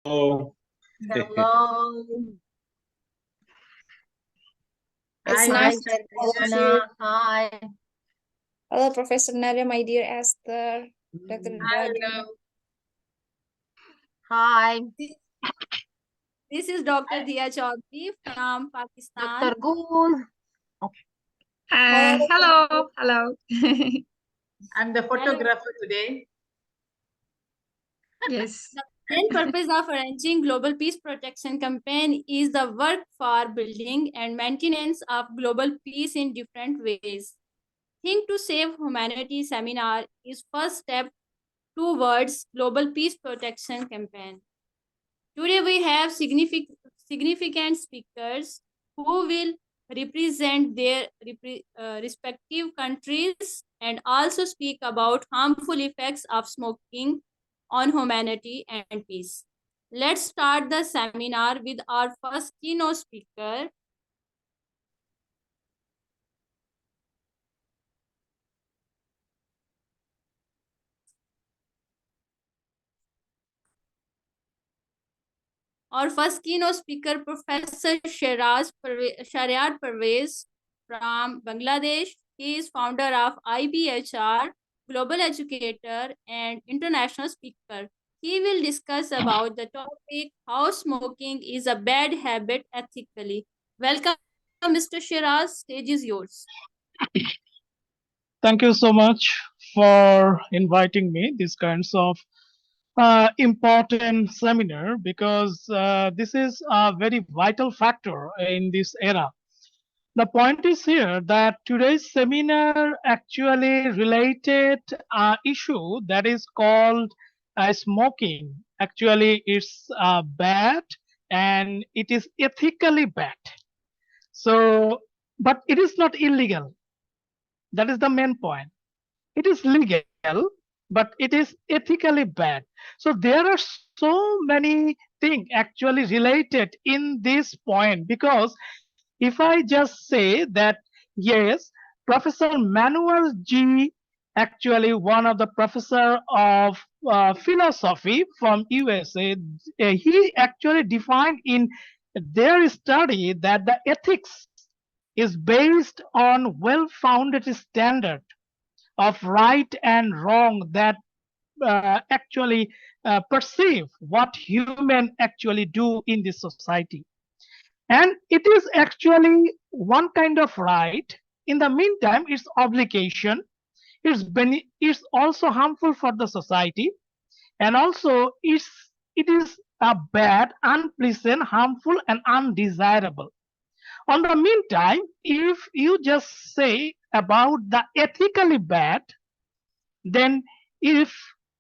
Hello. Hello. It's Hi, nice Mr. to have you. Krishna. Hi. Hello, Professor Nadia, my dear Esther, Dr. Diya. Hi. This is Dr.Diya Choudhary from Pakistan. Dr. Goon. Hello. I'm the photographer today. Yes. The main purpose of arranging Global Peace Protection Campaign is the work for building and maintenance of global peace in different ways. Think to Save Humanity seminar is first step towards Global Peace Protection Campaign. Today we have significant speakers who will represent their respective countries and also speak about harmful effects of smoking on humanity and peace. Let's start the seminar with our first keynote speaker. Our first keynote speaker, Professor Shariat Pervez from Bangladesh. He is founder of IBHR, global educator and international speaker. He will discuss about the topic, how smoking is a bad habit ethically. Welcome, Mr. Shiraz. Stage is yours. Thank you so much for inviting me these kinds of important seminar because this is a very vital factor in this era. The point is here that today's seminar actually related issue that is called smoking. Actually, it's bad and it is ethically bad. So, but it is not illegal. That is the main point. It is legal, but it is ethically bad. So there are so many things actually related in this point because if I just say that yes, Professor Manuel G actually one of the professor of philosophy from USA, he actually defined in their study that the ethics is based on well-founded standard of right and wrong that actually perceive what human actually do in this society. And it is actually one kind of right. In the meantime, it's obligation. It's also harmful for the society, and also it is a bad, unpleasant, harmful, and undesirable. On the meantime, if you just say about the ethically bad, then if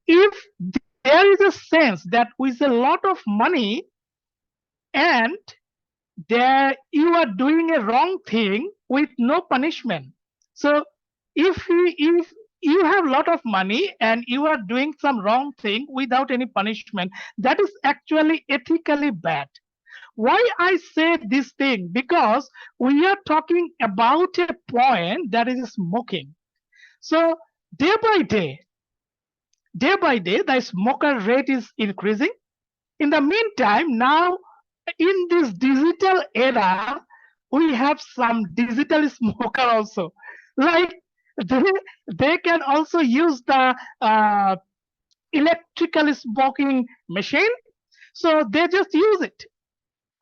there is a sense that with a lot of money and there you are doing a wrong thing with no punishment. So if you have a lot of money and you are doing some wrong thing without any punishment, that is actually ethically bad. Why I say this thing? Because we are talking about a point that is smoking. So day by day, the smoker rate is increasing. In the meantime, now in this digital era, we have some digital smoker also. Like they, they can also use the electrical smoking machine. So they just use it.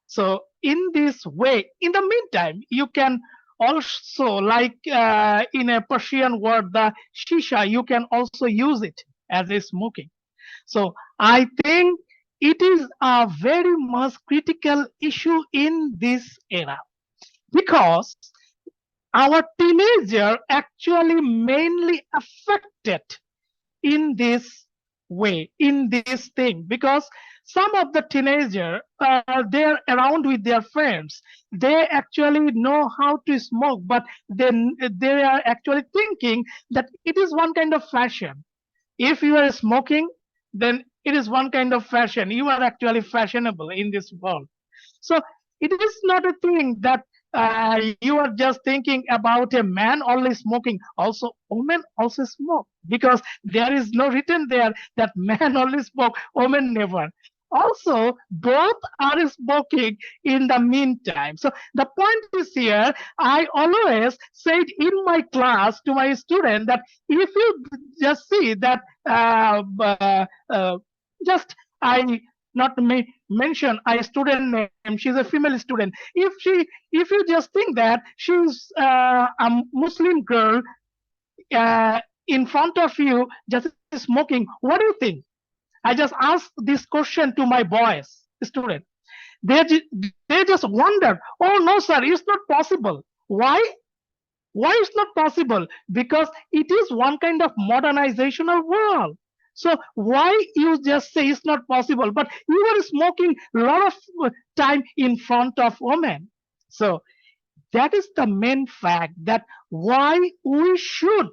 So in this way, in the meantime, you can also like in a Persian word, the shisha, you can also use it as a smoking. So I think it is a very much critical issue in this era because our teenager actually mainly affected in this way, in this thing, because some of the teenager they're around with their friends, they actually know how to smoke, but then they are actually thinking that it is one kind of fashion. If you are smoking, then it is one kind of fashion. You are actually fashionable in this world. So it is not a thing that you are just thinking about a man only smoking. Also, women also smoke because there is no written there that man only smoke, women never. also both are smoking in the meantime. So the point is here, I always said in my class to my student that if you just see that just I not mention a student name, she's a female student. If you just think that she's a Muslim girl in front of you just smoking, what do you think? I just asked this question to my boys student. They just wondered, oh no sir, it's not possible. Why? Why it's not possible? Because it is one kind of modernization of world. So why you just say it's not possible? But you are smoking a lot of time in front of women. So that is the main fact that why we should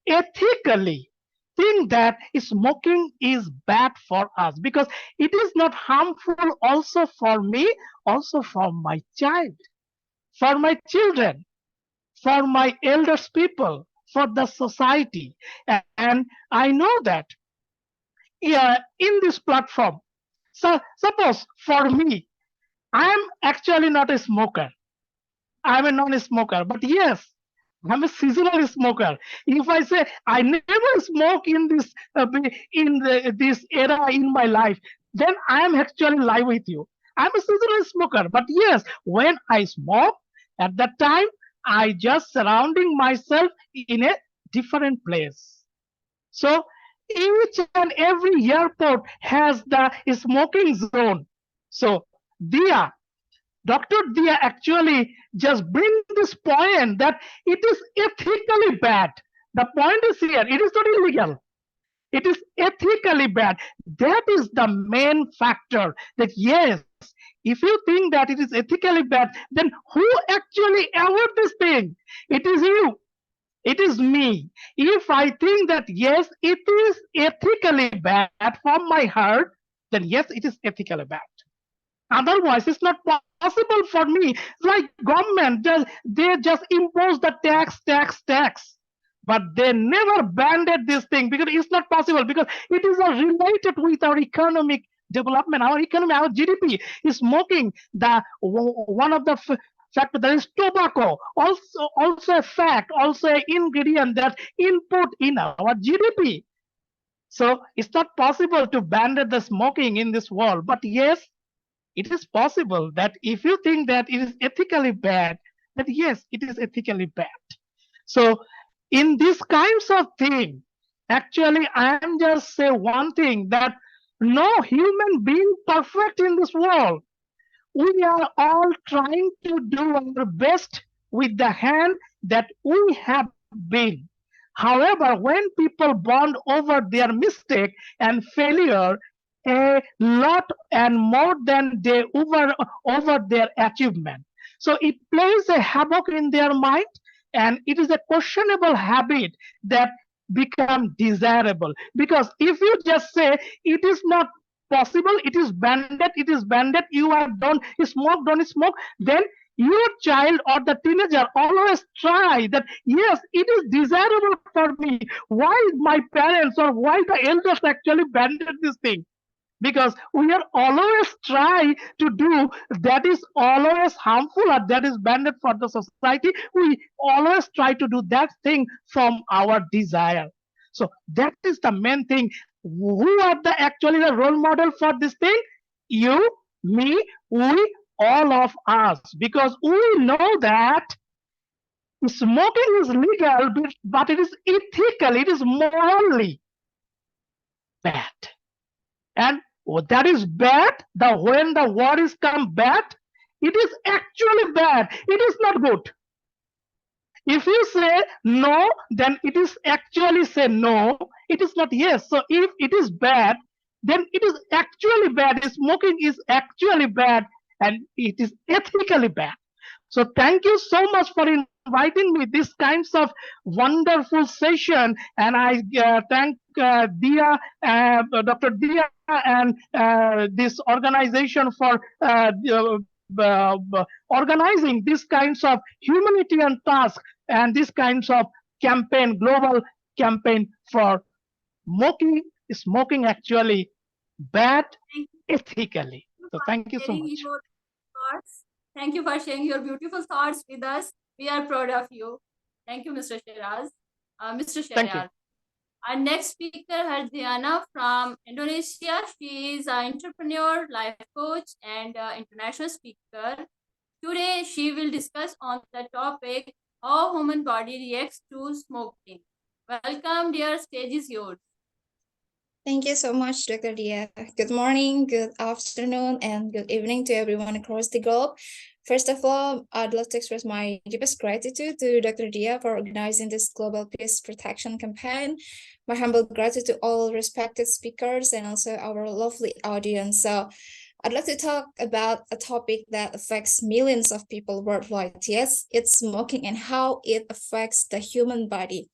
ethically think that smoking is bad for us, because it is not harmful also for me, also for my child, for my children, for my elders people, for the society. And I know that in this platform, so suppose for me, I am actually not a smoker. I'm a non-smoker, but yes, I'm a seasonal smoker. If I say I never smoke in this this era in my life, then I am actually lie with you. I'm a seasonal smoker, but yes, when I smoke, at that time I just surrounding myself in a different place. So each and every airport has the smoking zone. So Diya, Dr.Diya actually just bring this point that it is ethically bad. The point is here, it is not illegal. It is ethically bad. That is the main factor that yes, if you think that it is ethically bad, then who actually avoid this thing? It is you. It is me. If I think that yes, it is ethically bad from my heart, then yes, it is ethically bad. Otherwise, it's not possible for me. Like government, they just impose the tax. But they never banded this thing because it's not possible, because it is related with our economic development. Our economy, our GDP is smoking. The one of the factor that is tobacco, also a fact, also an ingredient that input in our GDP. So it's not possible to ban the smoking in this world. But yes, it is possible that if you think that it is ethically bad, that yes, it is ethically bad. So in these kinds of thing, actually, I am just say one thing, that no human being perfect in this world. We are all trying to do our best with the hand that we have been. However, when people bond over their mistake and failure, a lot and more than they over their achievement. So it plays a havoc in their mind, and it is a questionable habit that become desirable. Because if you just say it is not possible, it is banded, you are don't smoke, then your child or the teenager always try that yes, it is desirable for me. Why my parents or why the elders actually banded this thing? Because we are always try to do that is always harmful or that is banned for the society. We always try to do that thing from our desire. So that is the main thing. Who are the actually the role model for this thing? You, me, we, all of us, because we know that smoking is legal, but it is ethically, it is morally bad. And that is bad. When the word is come bad, it is actually bad. It is not good. If you say no, then it is actually say no. It is not yes. So if it is bad, then it is actually bad. Smoking is actually bad, and it is ethically bad. So thank you so much for inviting me this kinds of wonderful session, and I thank Diya, Dr.Diya, and this organization for organizing these kinds of humanitarian tasks and these kinds of campaign, global campaign for smoking actually bad, ethically. So thank you so Sharing much. your thoughts. Thank you for sharing your beautiful thoughts with us. We are proud of you. Thank you, Mr. Shiraz. Mr. Thank you. Sharyar. Our next speaker, Hardiana from Indonesia. She is an entrepreneur, life coach, and international speaker. Today, she will discuss on the topic how human body reacts to smoking. Welcome, dear. Stage is yours. Thank you so much, Dr. Diya. Good morning, good afternoon, and good evening to everyone across the globe. First of all, I'd like to express my deepest gratitude to Dr. Diya for organizing this Global Peace Protection campaign. My humble gratitude to all respected speakers and also our lovely audience. So I'd like to talk about a topic that affects millions of people worldwide. Yes, it's smoking and how it affects the human body.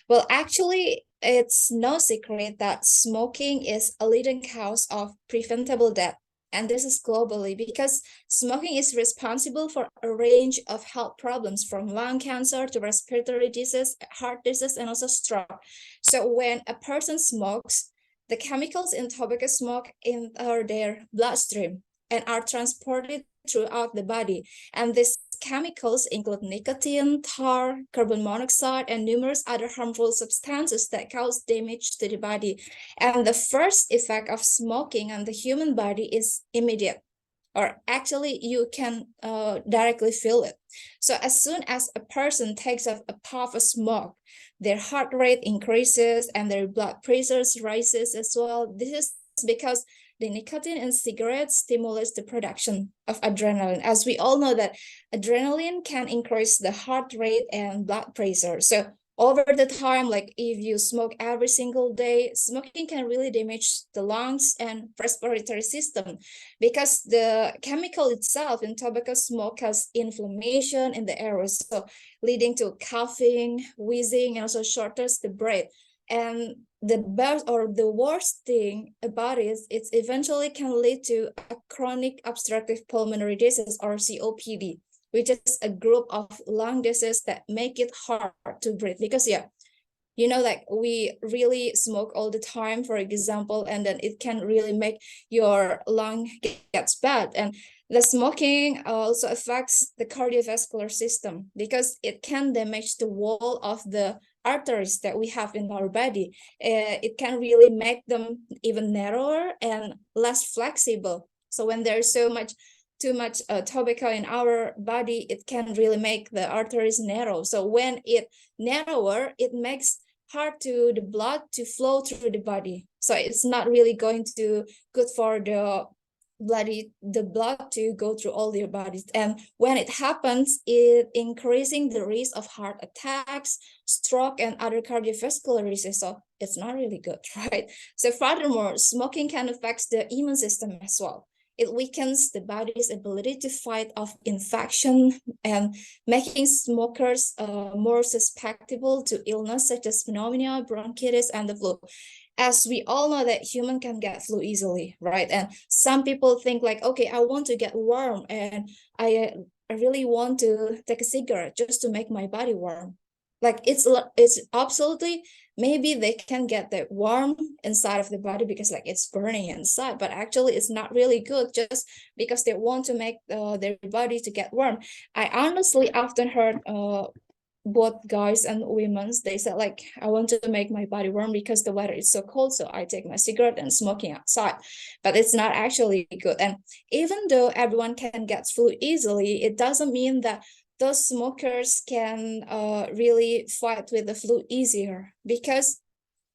Well, actually, it's no secret that smoking is a leading cause of preventable death. And this is globally because smoking is responsible for a range of health problems from lung cancer to respiratory disease, heart disease, and also stroke. So when a person smokes, the chemicals in tobacco smoke enter their bloodstream and are transported throughout the body. And these chemicals include nicotine, tar, carbon monoxide, and numerous other harmful substances that cause damage to the body. And the first effect of smoking on the human body is immediate, or actually you can directly feel it. So as soon as a person takes a puff of smoke, their heart rate increases and their blood pressures rises as well. This is because the nicotine in cigarettes stimulates the production of adrenaline. As we all know that adrenaline can increase the heart rate and blood pressure. So over the time, like if you smoke every single day, smoking can really damage the lungs and respiratory system because the chemical itself in tobacco smoke has inflammation in the airways, so leading to coughing, wheezing, and also shortness of breath. And the best or the worst thing about it is it eventually can lead to a chronic obstructive pulmonary disease or COPD, which is a group of lung disease that make it hard to breathe. Because you know, like we really smoke all the time, for example, and then it can really make your lung gets bad. And the smoking also affects the cardiovascular system because it can damage the wall of the arteries that we have in our body. It can really make them even narrower and less flexible. So when there's too much tobacco in our body, it can really make the arteries narrow. So when it narrower, it makes hard to the blood to flow through the body. So it's not really going to good for the blood to go through all your bodies. And when it happens, it increasing the risk of heart attacks, stroke, and other cardiovascular disease. So it's not really good, right? So furthermore, smoking can affect the immune system as well. It weakens the body's ability to fight off infection and making smokers more susceptible to illness such as pneumonia, bronchitis, and the flu. As we all know that human can get flu easily, right? And some people think like, okay, I want to get warm and I really want to take a cigarette just to make my body warm. Like it's absolutely, maybe they can get the warm inside of the body because like it's burning inside, but actually it's not really good just because they want to make their body to get warm. I honestly often heard both guys and women, they said like, I want to make my body warm because the weather is so cold, so I take my cigarette and smoking outside. But it's not actually good. And even though everyone can get flu easily, it doesn't mean that those smokers can really fight with the flu easier, because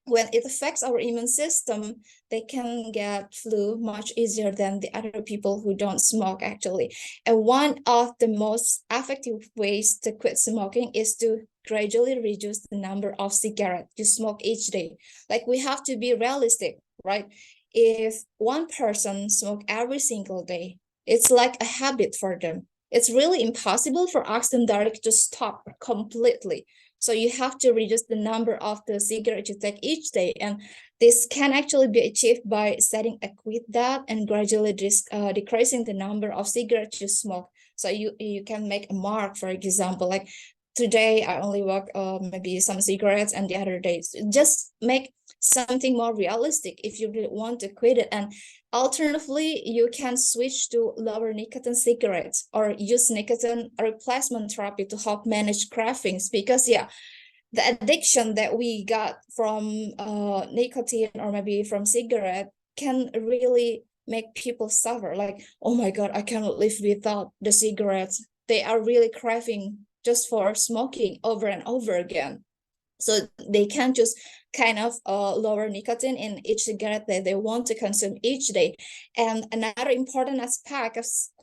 when it affects our immune system, they can get flu much easier than the other people who don't smoke actually. And one of the most effective ways to quit smoking is to gradually reduce the number of cigarettes you smoke each day. Like we have to be realistic, right? If one person smoke every single day, it's like a habit for them. It's really impossible for Oxygen Direct to stop completely. So you have to reduce the number of the cigarettes you take each day. And this can actually be achieved by setting a quit that and gradually decreasing the number of cigarettes you smoke. So you can make a mark, for example, like today I only walk maybe some cigarettes and the other days. Just make something more realistic if you really want to quit it. And Alternatively, you can switch to lower nicotine cigarettes or use nicotine replacement therapy to help manage cravings, because the addiction that we got from nicotine or maybe from cigarette can really make people suffer. Like, oh my God, I cannot live without the cigarettes. They are really craving just for smoking over and over again. So they can just kind of lower nicotine in each cigarette that they want to consume each day. And another important aspect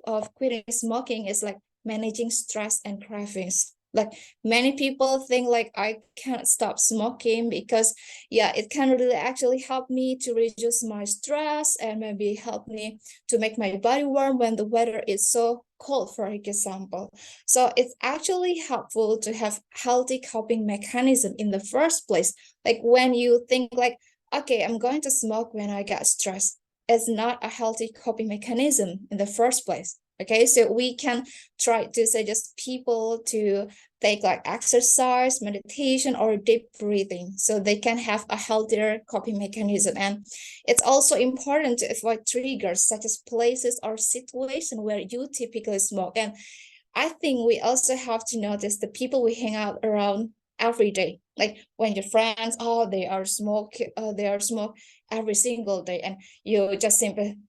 of quitting smoking is like managing stress and cravings. Like, many people think like, I can't stop smoking because it can really actually help me to reduce my stress and maybe help me to make my body warm when the weather is so cold, for example. So it's actually helpful to have healthy coping mechanism in the first place. Like, when you think like, okay, I'm going to smoke when I get stressed, it's not a healthy coping mechanism in the first place. Okay, so we can try to suggest people to take like exercise, meditation, or deep breathing so they can have a healthier coping mechanism. And it's also important to avoid triggers such as places or situations where you typically smoke. And I think we also have to notice the people we hang out around every day. Like, when your friends, they are smoke every single day, and you just simply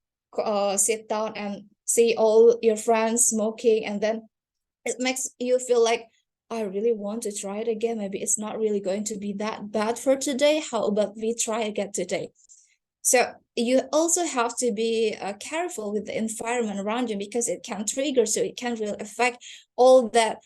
sit down and see all your friends smoking, and then it makes you feel like, I really want to try it again. Maybe it's not really going to be that bad for today. How about we try again today? So you also have to be careful with the environment around you, because it can trigger, so it can really affect all that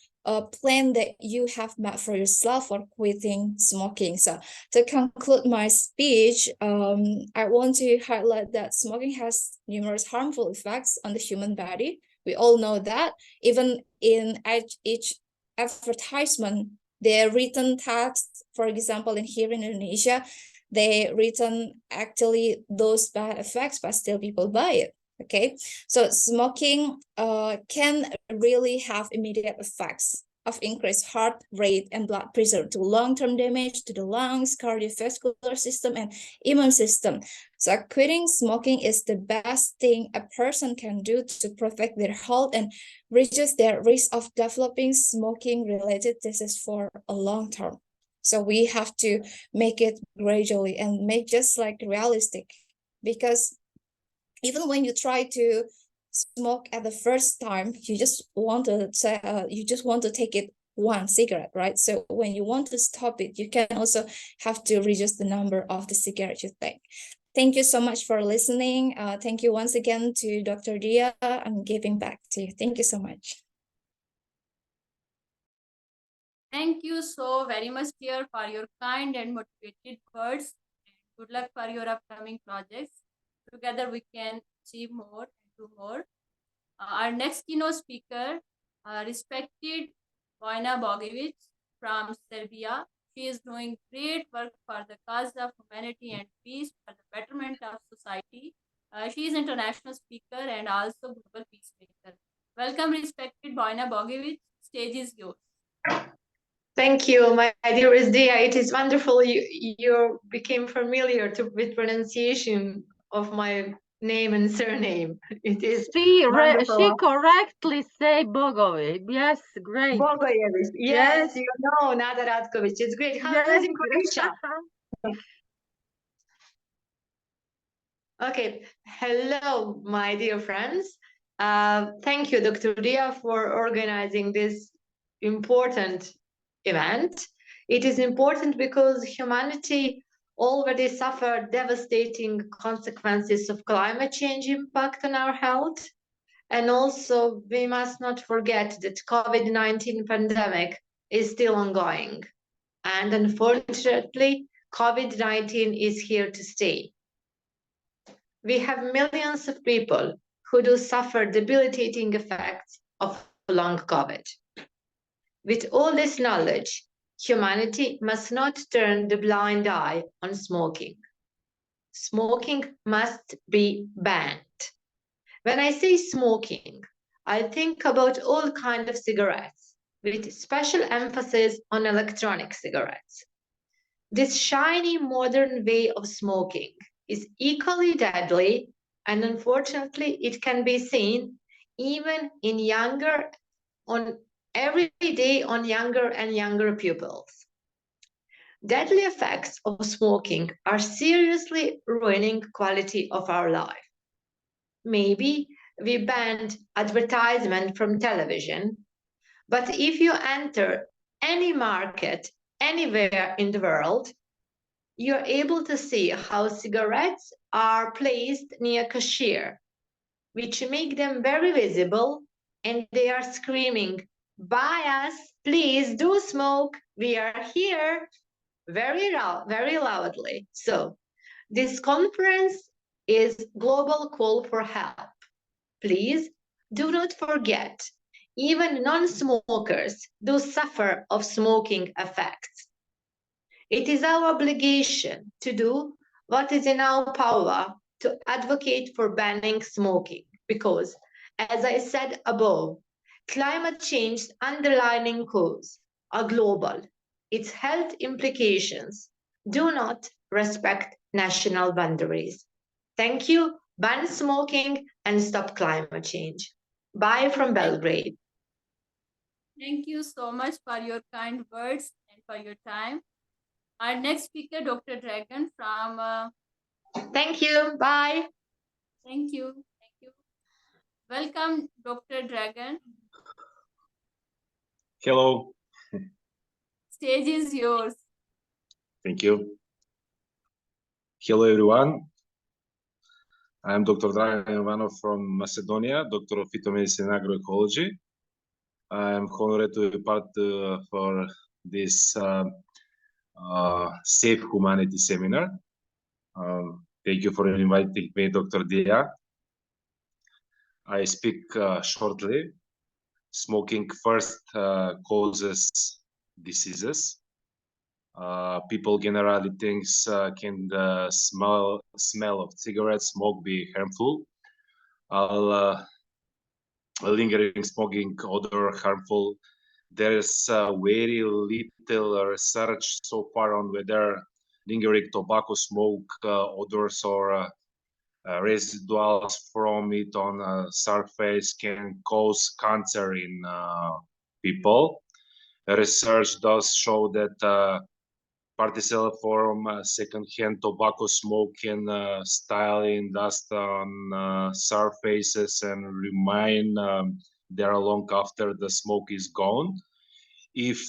plan that you have made for yourself for quitting smoking. So to conclude my speech, I want to highlight that smoking has numerous harmful effects on the human body. We all know that. Even in each advertisement, they're written text, for example, in here in Indonesia, they written actually those bad effects, but still people buy it. Okay, so smoking can really have immediate effects of increased heart rate and blood pressure, to long-term damage to the lungs, cardiovascular system, and immune system. So quitting smoking is the best thing a person can do to protect their health and reduce their risk of developing smoking-related disease for a long term. So we have to make it gradually and make just like realistic, because even when you try to smoke at the first time, you just want to say, take it one cigarette, right? So when you want to stop it, you can also have to reduce the number of the cigarettes you take. Thank you so much for listening. Thank you once again to Dr. Diya. I'm giving back to you. Thank you so much. Thank you so very much, dear, for your kind and motivated words. And good luck for your upcoming projects. Together we can achieve more and do more. Our next keynote speaker, respected Vojna Bogovic from Serbia. She is doing great work for the cause of humanity and peace for the betterment of society. She is international speaker and also global peacemaker. Welcome, respected Vojna Bogovic. Stage is yours. Thank you, my dearest Dia. It is wonderful you became familiar with pronunciation of my name and surname. It is She correctly say Bogovic. Yes, great. Bogojevic. Yes, you know, Nada Ratkovic. It's great. How is in Croatia? Okay. Hello, my dear friends. Thank you, Dr. Dia, for organizing this important event. It is important because humanity already suffered devastating consequences of climate change impact on our health. And also, we must not forget that COVID-19 pandemic is still ongoing. And unfortunately, COVID-19 is here to stay. We have millions of people who do suffer debilitating effects of long COVID. With all this knowledge, humanity must not turn the blind eye on smoking. Smoking must be banned. When I say smoking, I think about all kinds of cigarettes, with special emphasis on electronic cigarettes. This shiny modern way of smoking is equally deadly and unfortunately, it can be seen even in every day on younger and younger pupils. Deadly effects of smoking are seriously ruining quality of our life. Maybe we banned advertisement from television, but if you enter any market anywhere in the world, you're able to see how cigarettes are placed near cashier, which make them very visible, and they are screaming, "Buy us, please do smoke, we are here," very loudly. So this conference is global call for help. Please do not forget, even non-smokers do suffer of smoking effects. It is our obligation to do what is in our power to advocate for banning smoking because, as I said above, climate change's underlying cause are global. Its health implications do not respect national boundaries. Thank you. Ban smoking and stop climate change. Bye from Belgrade. Thank you so much for your kind words and for your time. Our next speaker, Dr. Dragon from... Thank you. Bye. Thank you. Thank you. Welcome, Dr. Dragon. Hello. Stage is yours. Thank you. Hello, everyone. I'm Dr. Dragan Ivanov from Macedonia, Doctor of Phytomedicine and Agroecology. I'm honored to be part for this Safe Humanity seminar. Thank you for inviting me, Dr. Diya. I speak shortly. Smoking first causes diseases. People generally think can the smell of cigarette smoke be harmful? Lingering smoking odor harmful? There is very little research so far on whether lingering tobacco smoke odors or residuals from it on a surface can cause cancer in people. Research does show that particle from secondhand tobacco smoke can style in dust on surfaces and remain there long after the smoke is gone. If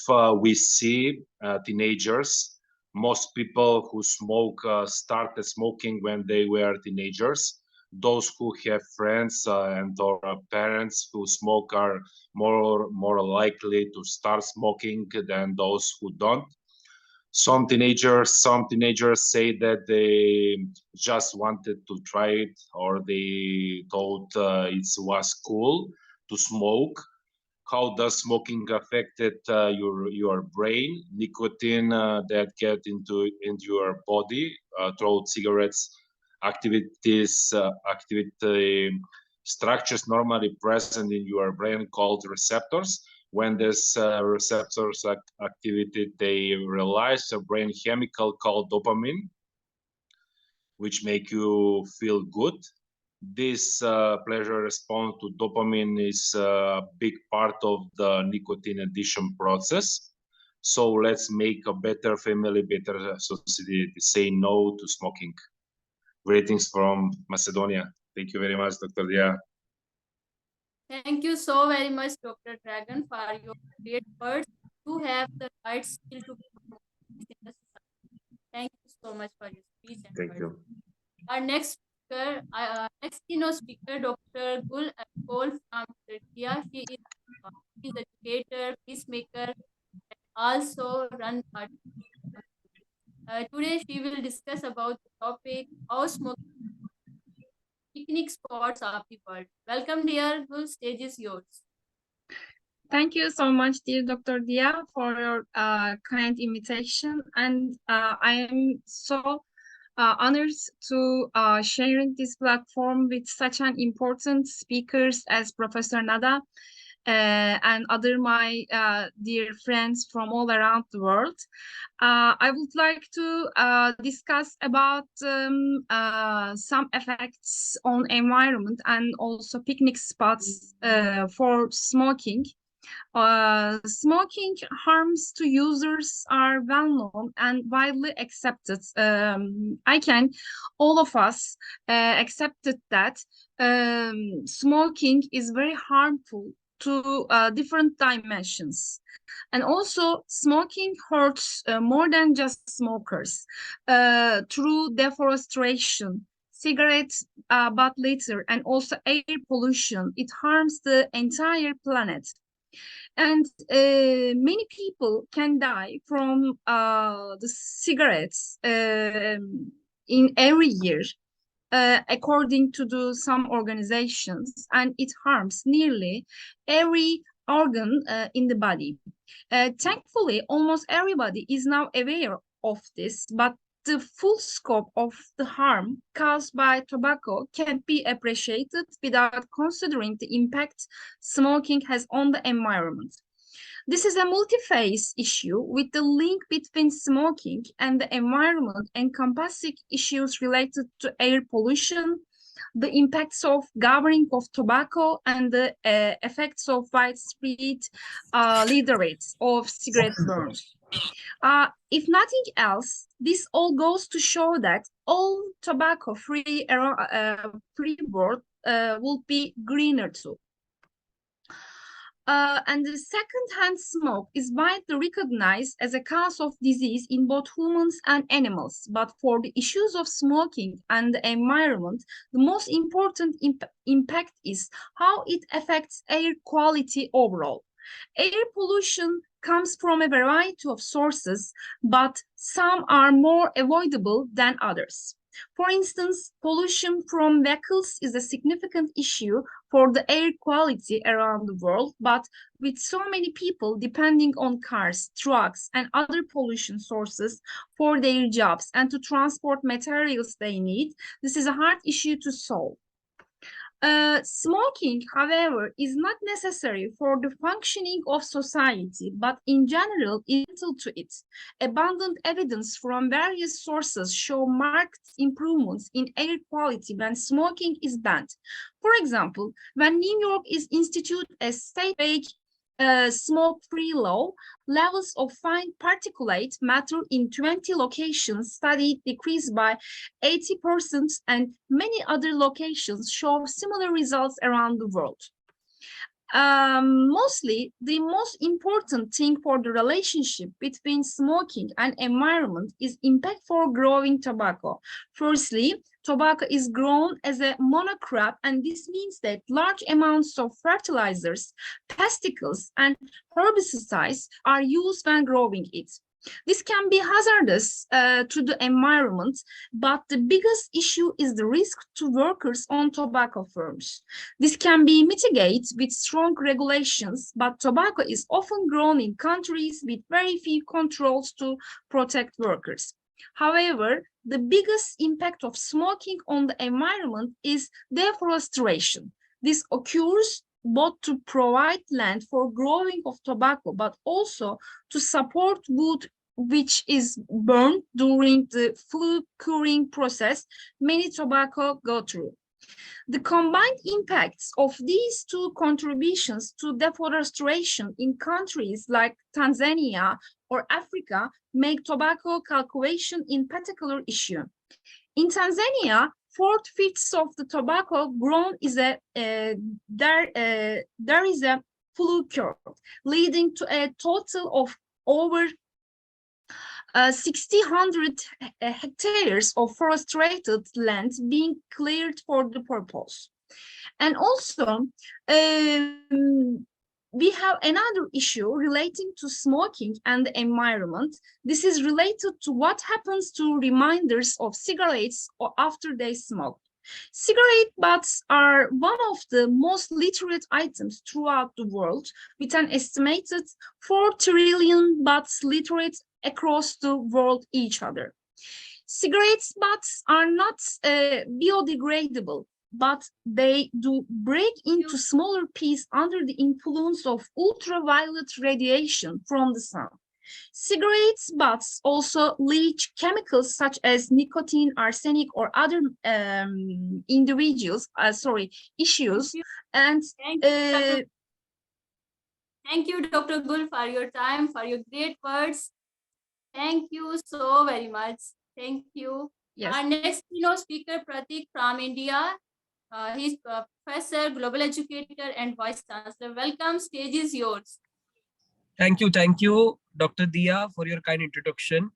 we see teenagers, most people who smoke started smoking when they were teenagers. Those who have friends and or parents who smoke are more likely to start smoking than those who don't. Some teenagers say that they just wanted to try it, or they thought it was cool to smoke. How does smoking affect your brain? Nicotine that get into your body through cigarettes activity structures normally present in your brain called receptors. When this receptors activity, they release a brain chemical called dopamine, which make you feel good. This pleasure response to dopamine is a big part of the nicotine addiction process. So let's make a better family, better society. Say no to smoking. Greetings from Macedonia. Thank you very much, Dr. Diya. Thank you so very much, Dr. Dragon, for your great words. You have the right skill to promote peace in the society. Thank you so much for your speech and Thank you. Our next speaker, keynote speaker, Dr. Gul Akol from Turkey. She is educator, peacemaker, and also run a today she will discuss about the topic how smoking picnic spots of the world. Welcome, dear Gul. Stage is yours. Thank you so much, dear Dr. Diya, for your kind invitation. And I am so honored to sharing this platform with such an important speakers as Professor Nada and other my dear friends from all around the world. I would like to discuss about some effects on environment and also picnic spots for smoking. Smoking harms to users are well known and widely accepted. All of us accepted that smoking is very harmful to different dimensions. And also, smoking hurts more than just smokers through deforestation, cigarette butt litter, and also air pollution. It harms the entire planet. And many people can die from the cigarettes in every year, according to some organizations, and it harms nearly every organ in the body. Thankfully, almost everybody is now aware of this, but the full scope of the harm caused by tobacco can't be appreciated without considering the impact smoking has on the environment. This is a multi-phase issue with the link between smoking and the environment encompassing issues related to air pollution, the impacts of governing of tobacco, and the effects of widespread leader rates of cigarette burns. If nothing else, this all goes to show that all tobacco-free world will be greener too. And the second-hand smoke is widely recognized as a cause of disease in both humans and animals. But for the issues of smoking and the environment, the most important impact is how it affects air quality overall. Air pollution comes from a variety of sources, but some are more avoidable than others. For instance, pollution from vehicles is a significant issue for the air quality around the world, but with so many people depending on cars, trucks, and other pollution sources for their jobs and to transport materials they need, this is a hard issue to solve. Smoking, however, is not necessary for the functioning of society, but in general is vital to it. Abundant evidence from various sources show marked improvements in air quality when smoking is banned. For example, when New York is instituted a state-wide smoke-free law, levels of fine particulate matter in 20 locations studied decreased by 80%, and many other locations show similar results around the world. Mostly, the most important thing for the relationship between smoking and environment is impact for growing tobacco. Firstly, tobacco is grown as a monocrop, and this means that large amounts of fertilizers, pesticides, and herbicides are used when growing it. This can be hazardous to the environment, but the biggest issue is the risk to workers on tobacco farms. This can be mitigated with strong regulations, but tobacco is often grown in countries with very few controls to protect workers. However, the biggest impact of smoking on the environment is deforestation. This occurs both to provide land for growing of tobacco, but also to support wood which is burned during the flue curing process many tobacco go through. The combined impacts of these two contributions to deforestation in countries like Tanzania or Africa make tobacco cultivation in particular issue. In Tanzania, 4/5 of the tobacco grown is there is a flue cure, leading to a total of over 600 hectares of forested land being cleared for the purpose. And also, we have another issue relating to smoking and the environment. This is related to what happens to reminders of cigarettes or after they smoke. Cigarette butts are one of the most littered items throughout the world, with an estimated 4 trillion butts littered across the world each other. Cigarette butts are not biodegradable. but they do break into smaller pieces under the influence of ultraviolet radiation from the sun. Cigarettes butts also leach chemicals such as nicotine, arsenic, or other issues. And thank you, Dr. Gul, for your time, for your great words. Thank you so very much. Thank you. Yes. Our next keynote speaker, Pratik from India. He's a professor, global educator, and vice chancellor. Welcome. Stage is yours. Thank you, Dr. Diya, for your kind introduction.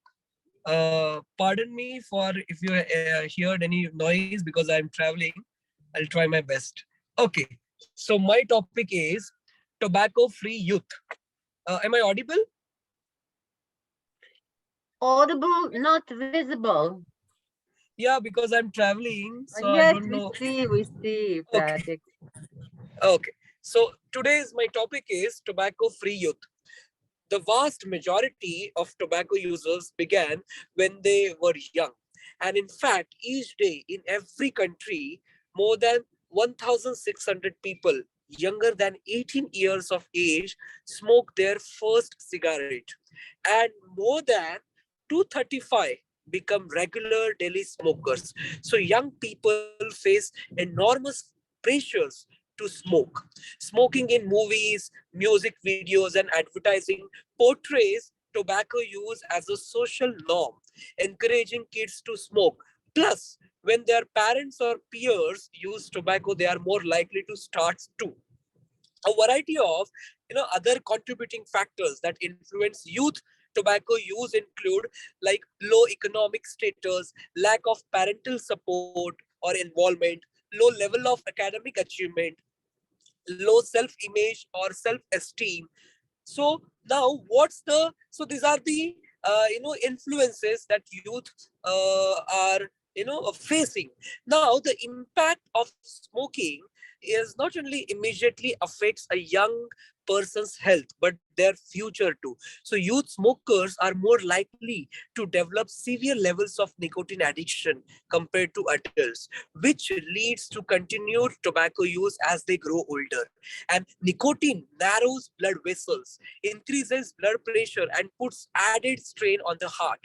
Pardon me for if you heard any noise because I'm traveling. I'll try my best. Okay, so my topic is tobacco-free youth. Am I audible? Audible, not visible. Yeah, because I'm traveling, so Yes, I don't know. we see, Pratik. Okay, so today's my topic is tobacco-free youth. The vast majority of tobacco users began when they were young. And in fact, each day in every country, more than 1,600 people younger than 18 years of age smoke their first cigarette. And more than 235 become regular daily smokers. So young people face enormous pressures to smoke. Smoking in movies, music videos, and advertising portrays tobacco use as a social norm, encouraging kids to smoke. Plus, when their parents or peers use tobacco, they are more likely to start too. A variety of other contributing factors that influence youth tobacco use include like low economic status, lack of parental support or involvement, low level of academic achievement, low self-image or self-esteem. So now these are the influences that youth are facing. Now the impact of smoking is not only immediately affects a young person's health but their future too. So youth smokers are more likely to develop severe levels of nicotine addiction compared to adults, which leads to continued tobacco use as they grow older. And nicotine narrows blood vessels, increases blood pressure, and puts added strain on the heart.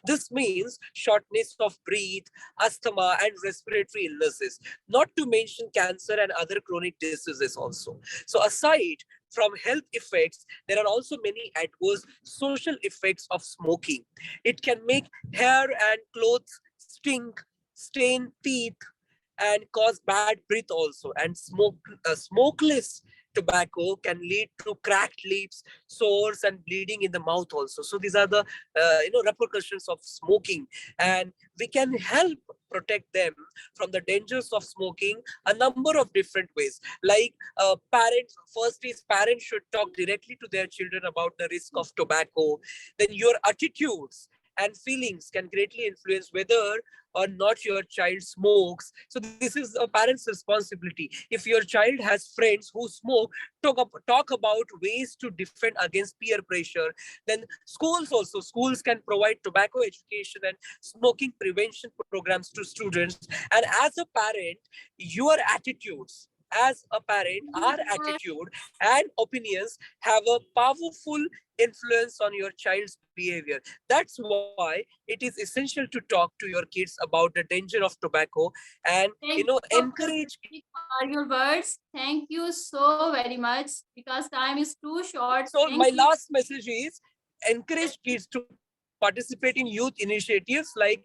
This means shortness of breath, asthma, and respiratory illnesses, not to mention cancer and other chronic diseases also. So aside from health effects, there are also many adverse social effects of smoking. It can make hair and clothes stink, stain teeth, and cause bad breath also. And smokeless tobacco can lead to cracked lips, sores, and bleeding in the mouth also. So these are the repercussions of smoking, and we can help protect them from the dangers of smoking a number of different ways. Like parents, first is parents should talk directly to their children about the risk of tobacco. Then your attitudes and feelings can greatly influence whether or not your child smokes. So this is a parent's responsibility. If your child has friends who smoke, talk about ways to defend against peer pressure. Then schools can provide tobacco education and smoking prevention programs to students. And as a parent, your attitudes as a parent, our attitude and opinions have a powerful influence on your child's behavior. That's why it is essential to talk to your kids about the danger of tobacco and encourage for your words. Thank you so very much because time is too short. So my last message is encourage kids to participate in youth initiatives like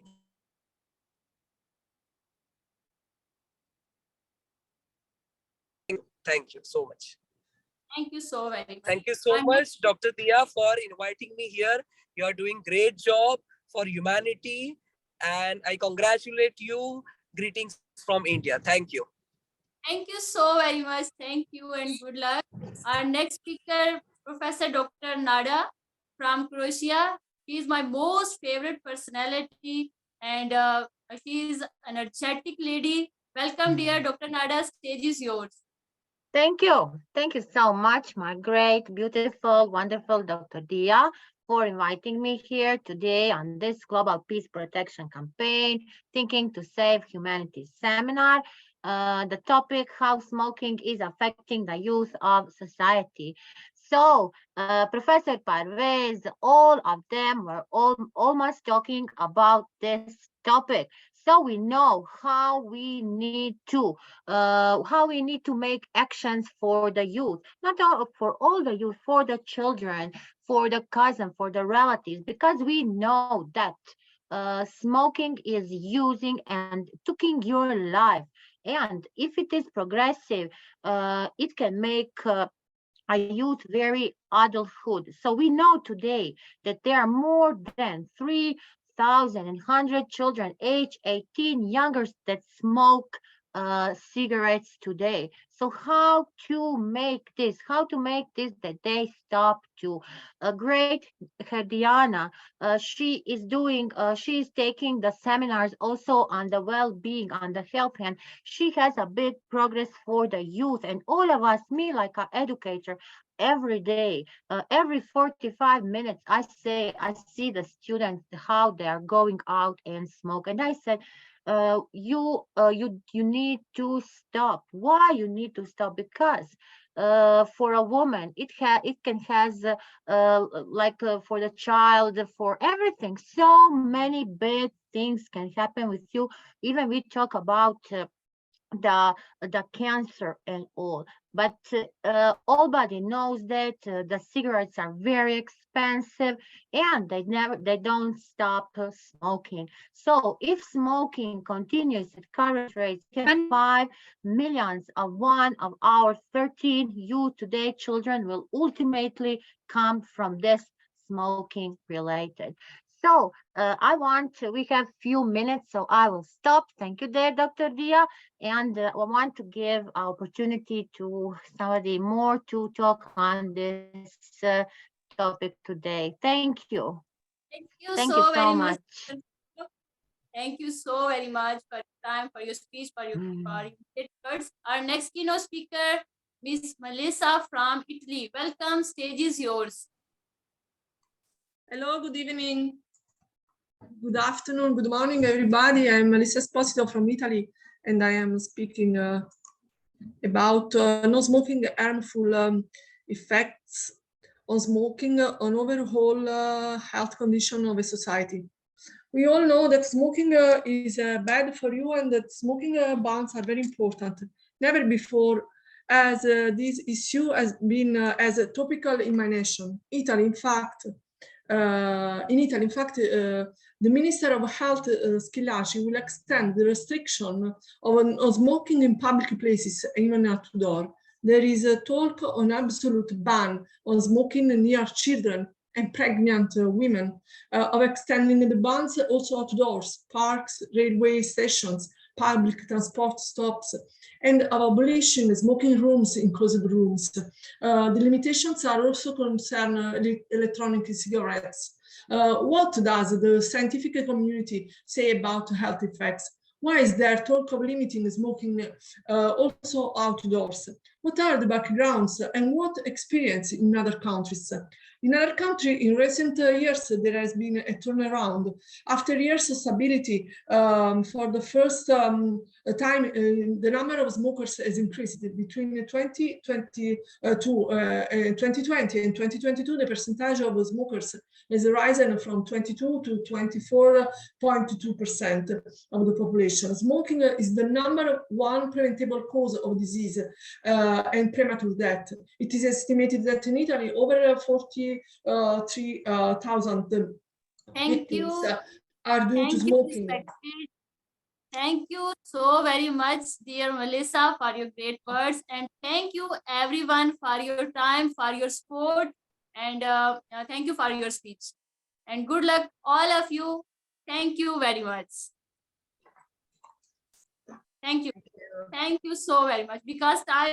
Thank you so much. Thank you so very much. Thank you so much, Dr. Diya, for inviting me here. You are doing great job for humanity, and I congratulate you. Greetings from India. Thank you. Thank you so very much. Thank you and good luck. Our next speaker, Professor Dr. Nada from Croatia. She is my most favorite personality, and she is an energetic lady. Welcome, dear Dr. Nada. Stage is yours. Thank you. Thank you so much, my great, beautiful, wonderful Dr. Diya, for inviting me here today on this Global Peace Protection Campaign, Thinking to Save Humanity seminar. the topic how smoking is affecting the youth of society. So, Professor Parvez, all of them were almost talking about this topic. So we know how we need to make actions for the youth, not all, for all the youth, for the children, for the cousin, for the relatives, because we know that smoking is using and taking your life. And if it is progressive, it can make a youth very adulthood. So we know today that there are more than 3,100 children age 18 younger that smoke cigarettes today. So how to make this that they stop to. A great Herdiana, she is taking the seminars also on the well-being, on the health, and she has a big progress for the youth and all of us, me like an educator, every day, every 45 minutes, I see the students, how they are going out and smoke. And I said, you need to stop. Why you need to stop? Because for a woman, it can has for the child, for everything, so many bad things can happen with you. Even we talk about the cancer and all. But everybody knows that the cigarettes are very expensive and they don't stop smoking. So if smoking continues at current rates, 5 millions of one of our 13 youth today children will ultimately come from this smoking related. So we have few minutes, so I will stop. Thank you there, Dr. Diya. And I want to give opportunity to somebody more to talk on this topic today. Thank you. Thank you Thank you so so very much. much. Thank you so very much for your time, for your speech, for your great words. Our next keynote speaker, Miss Melissa from Italy. Welcome, stage is yours. Hello, good evening, good afternoon, good morning, everybody. I'm Melissa Esposito from Italy, and I am speaking about non-smoking harmful effects on smoking on overall health condition of a society. We all know that smoking is bad for you and that smoking bans are very important. Never before as this issue has been as topical in my nation, Italy. In fact, the Minister of Health, Schillaci, will extend the restriction on smoking in public places, even outdoor. There is a talk on absolute ban on smoking near children and pregnant women, of extending the bans also outdoors, parks, railway stations, public transport stops, and of abolishing smoking rooms in closed rooms. The limitations are also concern electronic cigarettes. What does the scientific community say about health effects? Why is there talk of limiting smoking also outdoors? What are the backgrounds and what experience in other countries? In other countries, in recent years, there has been a turnaround. After years of stability, for the first time, the number of smokers has increased. Between 2020 and 2022, the percentage of smokers has risen from 22 to 24.2% of the population. Smoking is the number one preventable cause of disease and premature death. It is estimated that in Italy, over 43,000 victims are due to smoking. Thank you so very much, dear Melissa, for your great words. And thank you, everyone, for your time, for your support. And thank you for your speech. And good luck, all of you. Thank you very much. Thank you. Thank you so very much. Because time